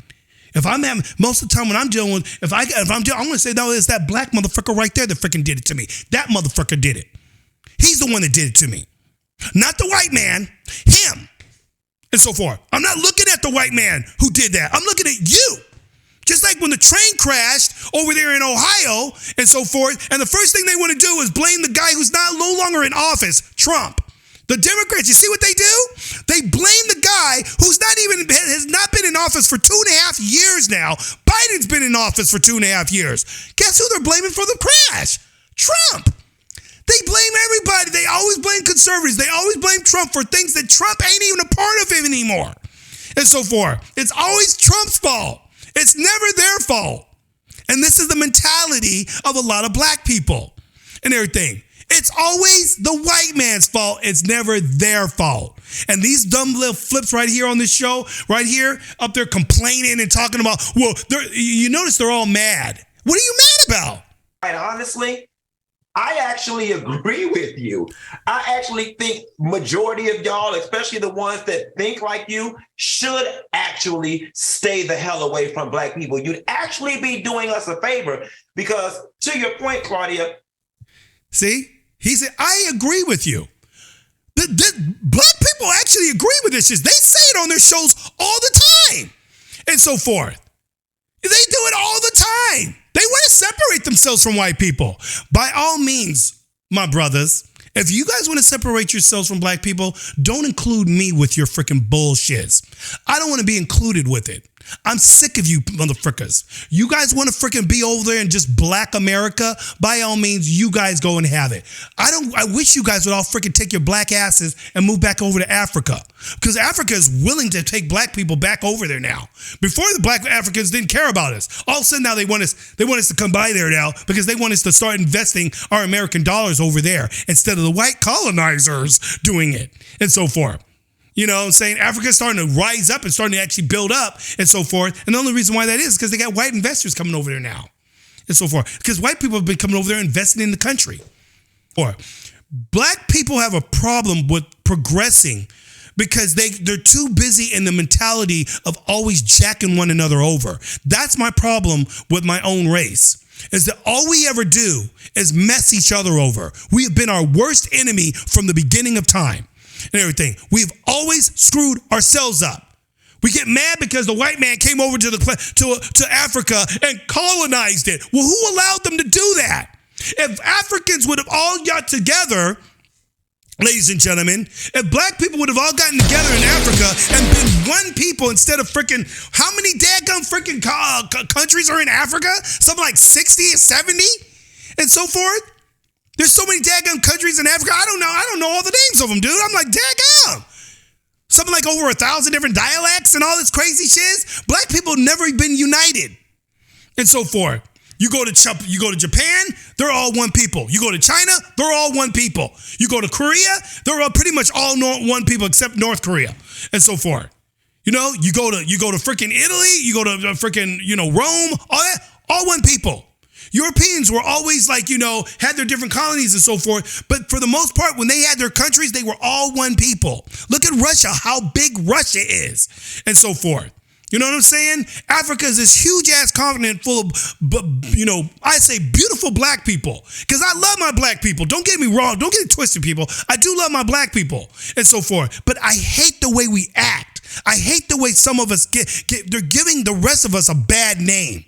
If I'm having, most of the time when I'm dealing with, I'm going to say, no, it's that black motherfucker right there that freaking did it to me. That motherfucker did it. He's the one that did it to me. Not the white man, him, and so forth. I'm not looking at the white man who did that. I'm looking at you. Just like when the train crashed over there in Ohio and so forth, and the first thing they want to do is blame the guy who's no longer in office, Trump. The Democrats, you see what they do? They blame the guy who's has not been in office for 2.5 years now. Biden's been in office for 2.5 years. Guess who they're blaming for the crash? Trump. They blame everybody. They always blame conservatives. They always blame Trump for things that Trump ain't even a part of anymore. And so forth. It's always Trump's fault. It's never their fault. And this is the mentality of a lot of black people and everything. It's always the white man's fault. It's never their fault. And these dumb little flips right here on this show, right here, up there complaining and talking about, well, you notice they're all mad. What are you mad about? Right, honestly, I actually agree with you. I actually think majority of y'all, especially the ones that think like you, should actually stay the hell away from black people. You'd actually be doing us a favor because, to your point, Claudia. See, he said, I agree with you. Black people actually agree with this. They say it on their shows all the time and so forth. They do it all the time. They want to separate themselves from white people. By all means, my brothers, if you guys want to separate yourselves from black people, don't include me with your freaking bullshits. I don't want to be included with it. I'm sick of you motherfuckers. You guys want to freaking be over there and just black America? By all means, you guys go and have it. I wish you guys would all freaking take your black asses and move back over to Africa. Because Africa is willing to take black people back over there now. Before, the black Africans didn't care about us. All of a sudden now they want us to come by there now because they want us to start investing our American dollars over there instead of the white colonizers doing it and so forth. You know what I'm saying? Africa's starting to rise up and starting to actually build up and so forth. And the only reason why that is because they got white investors coming over there now and so forth. Because white people have been coming over there investing in the country. Or black people have a problem with progressing because they're too busy in the mentality of always jacking one another over. That's my problem with my own race. Is that all we ever do is mess each other over. We have been our worst enemy from the beginning of time. And everything. We've always screwed ourselves up. We get mad because the white man came over to Africa and colonized it. Well, who allowed them to do that? If Africans would have all got together, ladies and gentlemen, if black people would have all gotten together in Africa and been one people instead of freaking, how many daggum freaking countries are in Africa? Something like 60 or 70 and so forth. There's so many daggum countries in Africa. I don't know all the names of them, dude. I'm like, daggum. Something like over 1,000 different dialects and all this crazy shit. Black people have never been united and so forth. You go to Japan, they're all one people. You go to China, they're all one people. You go to Korea, they're all pretty much all one people except North Korea and so forth. You know, you go to freaking Italy, you go to freaking, Rome, all that, all one people. Europeans were always like, had their different colonies and so forth. But for the most part, when they had their countries, they were all one people. Look at Russia, how big Russia is and so forth. You know what I'm saying? Africa is this huge ass continent full of, I say beautiful black people. Because I love my black people. Don't get me wrong. Don't get it twisted, people. I do love my black people and so forth. But I hate the way we act. I hate the way some of us they're giving the rest of us a bad name.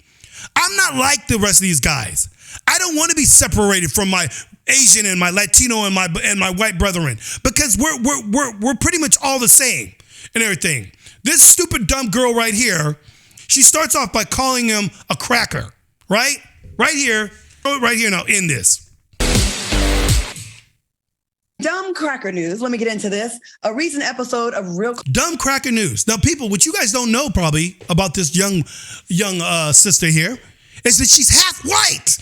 I'm not like the rest of these guys. I don't want to be separated from my Asian and my Latino and my white brethren because we're pretty much all the same and everything. This stupid dumb girl right here, she starts off by calling him a cracker, right? Right here now in this. Dumb cracker news. Let me get into this. A recent episode of Dumb cracker news. Now, people, what you guys don't know probably about this young sister here is that she's half white.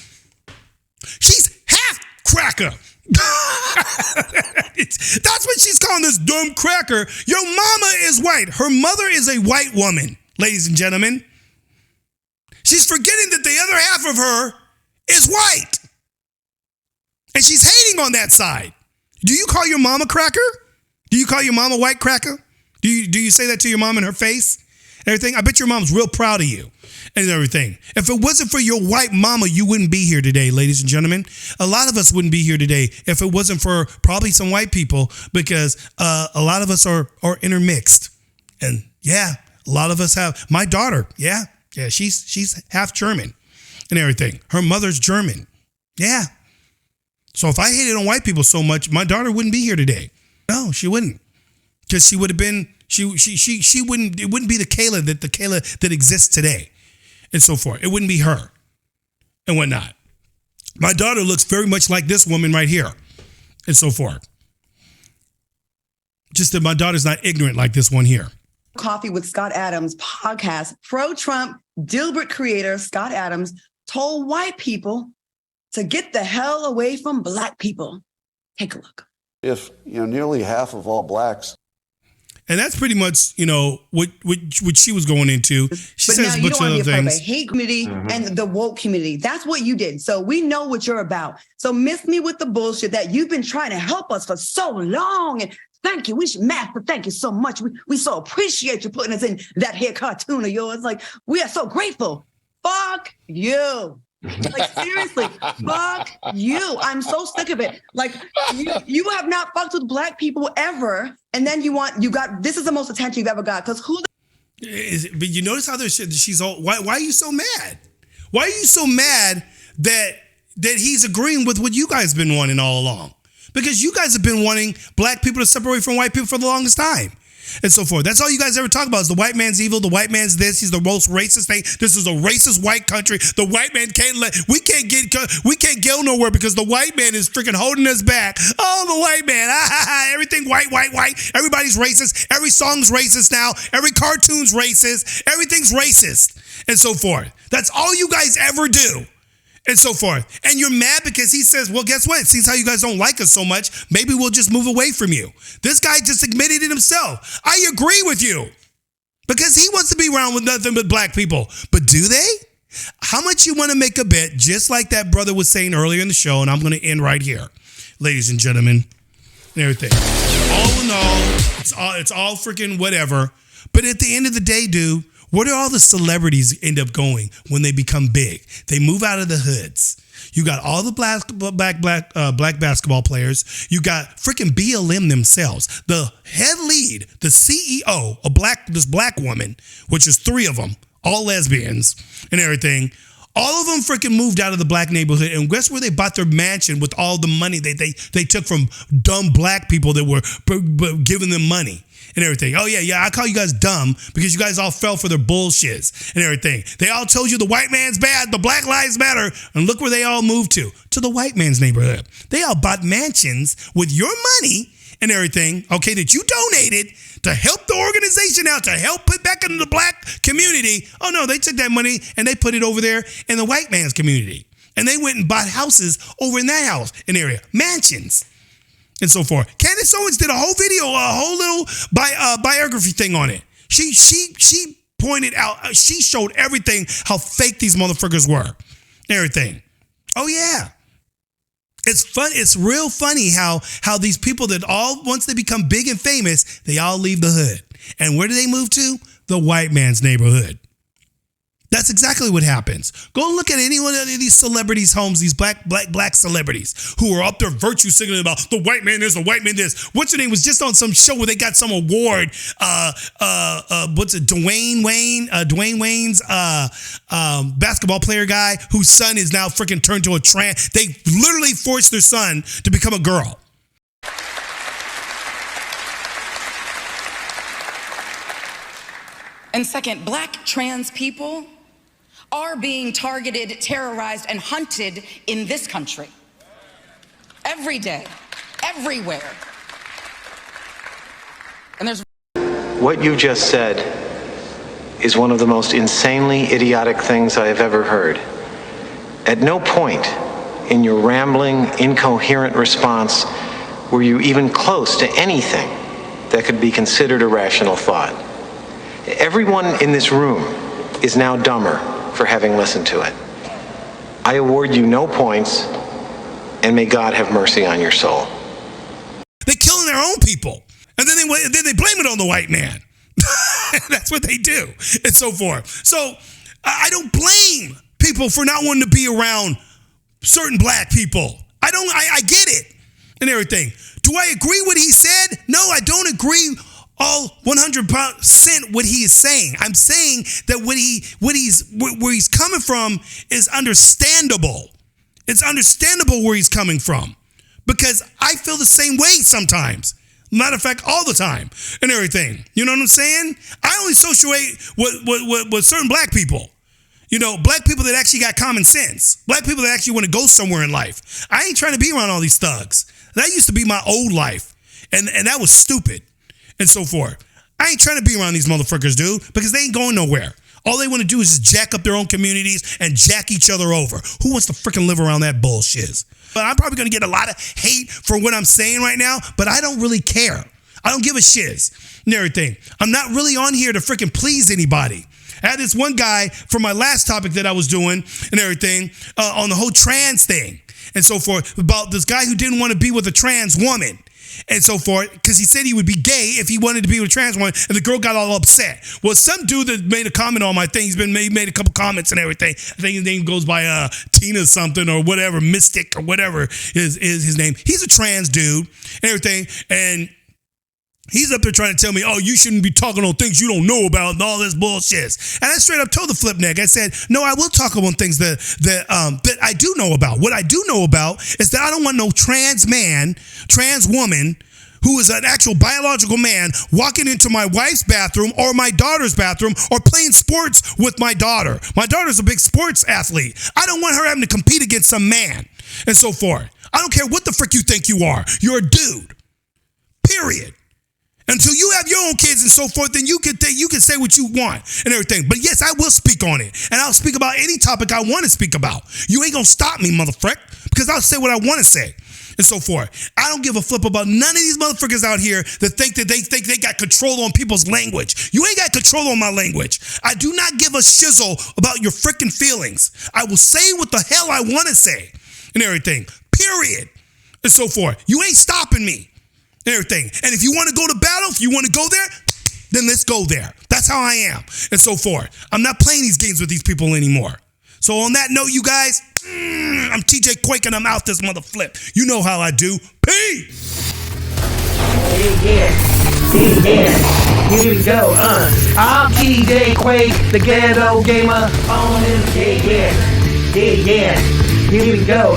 She's half cracker. That's what she's calling this dumb cracker. Your mama is white. Her mother is a white woman, ladies and gentlemen. She's forgetting that the other half of her is white. And she's hating on that side. Do you call your mom a cracker? Do you call your mom a white cracker? Do you say that to your mom in her face and everything? I bet your mom's real proud of you and everything. If it wasn't for your white mama, you wouldn't be here today, ladies and gentlemen. A lot of us wouldn't be here today if it wasn't for probably some white people because a lot of us are intermixed. And yeah, a lot of us have. My daughter, yeah, she's half German and everything. Her mother's German. Yeah. So if I hated on white people so much, my daughter wouldn't be here today. No, she wouldn't. Because she would have been, she wouldn't, it wouldn't be the Kayla that exists today and so forth. It wouldn't be her and whatnot. My daughter looks very much like this woman right here and so forth. Just that my daughter's not ignorant like this one here. Coffee with Scott Adams podcast, pro-Trump Dilbert creator Scott Adams told white people to get the hell away from black people. Take a look. If nearly half of all blacks, and that's pretty much what she was going into. She but says now you don't want to be a part of things. a hate community and the woke community. That's what you did. So we know what you're about. So miss me with the bullshit that you've been trying to help us for so long. And thank you. We should master. Thank you so much. We so appreciate you putting us in that here cartoon of yours. Like we are so grateful. Fuck you. Like seriously, fuck you. I'm so sick of it. Like you have not fucked with black people ever, and then you got this is the most attention you've ever got. Because but you notice how she's all why are you so mad? Why are you so mad that he's agreeing with what you guys been wanting all along? Because you guys have been wanting black people to separate from white people for the longest time. and so forth. That's all you guys ever talk about is the white man's evil, the white man's this, he's the most racist thing. This is a racist white country. The white man we can't go nowhere because the white man is freaking holding us back. Oh, the white man, everything white. Everybody's racist. Every song's racist now. Every cartoon's racist. Everything's racist, and so forth. That's all you guys ever do. And so forth. And you're mad because he says, well, guess what? Since how you guys don't like us so much, maybe we'll just move away from you. This guy just admitted it himself. I agree with you. Because he wants to be around with nothing but black people. But do they? How much you want to make a bet, just like that brother was saying earlier in the show, and I'm going to end right here, ladies and gentlemen, and everything. All in all, it's all freaking whatever. But at the end of the day, dude, where do all the celebrities end up going when they become big? They move out of the hoods. You got all the black basketball players. You got freaking BLM themselves. The head lead, the CEO of this black woman, which is 3 of them, all lesbians and everything. All of them freaking moved out of the black neighborhood, and guess where they bought their mansion with all the money they took from dumb black people that were giving them money and everything. Oh yeah, I call you guys dumb because you guys all fell for their bullshits and everything. They all told you the white man's bad, the black lives matter, and look where they all moved to the white man's neighborhood. They all bought mansions with your money and everything, okay, that you donated to help the organization out, to help put back into the black community. Oh no, they took that money and they put it over there in the white man's community. And they went and bought houses over in that house and area, mansions and so forth. Candace Owens did a whole video, a whole little biography thing on it. She pointed out, she showed everything, how fake these motherfuckers were, everything. Oh yeah. It's fun. It's real funny how these people that all, once they become big and famous, they all leave the hood. And where do they move to? The white man's neighborhood. That's exactly what happens. Go look at any one of these celebrities' homes, these black celebrities who are up there virtue signaling about the white man this, the white man this. What's her name was just on some show where they got some award. What's it? Dwayne Wayne's basketball player guy whose son is now freaking turned to a trans. They literally forced their son to become a girl. And second, black trans people are being targeted, terrorized, and hunted in this country. Every day, everywhere. And there's... What you just said is one of the most insanely idiotic things I have ever heard. At no point in your rambling, incoherent response were you even close to anything that could be considered a rational thought. Everyone in this room is now dumber for having listened to it. I award you no points, and may God have mercy on your soul. They're killing their own people, and then they blame it on the white man. That's what they do, and so forth. So I don't blame people for not wanting to be around certain black people. I get it and everything. Do I agree what he said? No, I don't agree all 100% what he is saying. I'm saying that where he's coming from is understandable. It's understandable where he's coming from because I feel the same way sometimes. Matter of fact, all the time and everything. You know what I'm saying? I only associate with certain black people. You know, black people that actually got common sense. Black people that actually want to go somewhere in life. I ain't trying to be around all these thugs. That used to be my old life. And that was stupid. And so forth. I ain't trying to be around these motherfuckers, dude, because they ain't going nowhere. All they want to do is just jack up their own communities and jack each other over. Who wants to freaking live around that bullshit? But I'm probably going to get a lot of hate for what I'm saying right now, but I don't really care. I don't give a shiz and everything. I'm not really on here to freaking please anybody. I had this one guy for my last topic that I was doing and everything on the whole trans thing and so forth, about this guy who didn't want to be with a trans woman. And so forth, because he said he would be gay if he wanted to be with a trans woman, and the girl got all upset. Well, some dude that made a comment on my thing, he made a couple comments and everything. I think his name goes by Tina something or whatever, Mystic or whatever is his name. He's a trans dude and everything, and he's up there trying to tell me, oh, you shouldn't be talking on things you don't know about and all this bullshit. And I straight up told the flip neck, I said, no, I will talk on things that I do know about. What I do know about is that I don't want no trans man, trans woman who is an actual biological man, walking into my wife's bathroom or my daughter's bathroom or playing sports with my daughter. My daughter's a big sports athlete. I don't want her having to compete against some man and so forth. I don't care what the frick you think you are. You're a dude. Period. Until you have your own kids and so forth, then you can say what you want and everything. But yes, I will speak on it. And I'll speak about any topic I want to speak about. You ain't gonna stop me, motherfucker, because I'll say what I want to say and so forth. I don't give a flip about none of these motherfuckers out here that think they got control on people's language. You ain't got control on my language. I do not give a shizzle about your freaking feelings. I will say what the hell I want to say and everything. Period. And so forth. You ain't stopping me. Everything. And if you want to go to battle, if you want to go there, then let's go there. That's how I am and so forth. I'm not playing these games with these people anymore. So on that note, you guys, I'm TJQUaKe and I'm out this mother flip. You know how I do. Peace. Yeah. Here we go. I'm TJQUaKe, the ghetto gamer on this. Yeah. Here we go.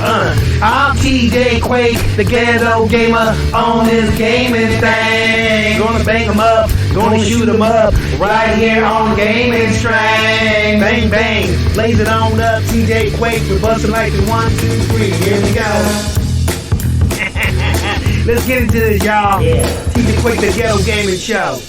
I'm TJQUaKe, the ghetto gamer on this gaming thing. Gonna bang 'em up, gonna shoot 'em up, right here on gaming string. Bang bang, blaze it on up. TJQUaKe, we're busting like the 1, 2, 3. Here we go. Let's get into this, y'all. Yeah. TJQUaKe, the ghetto gaming show.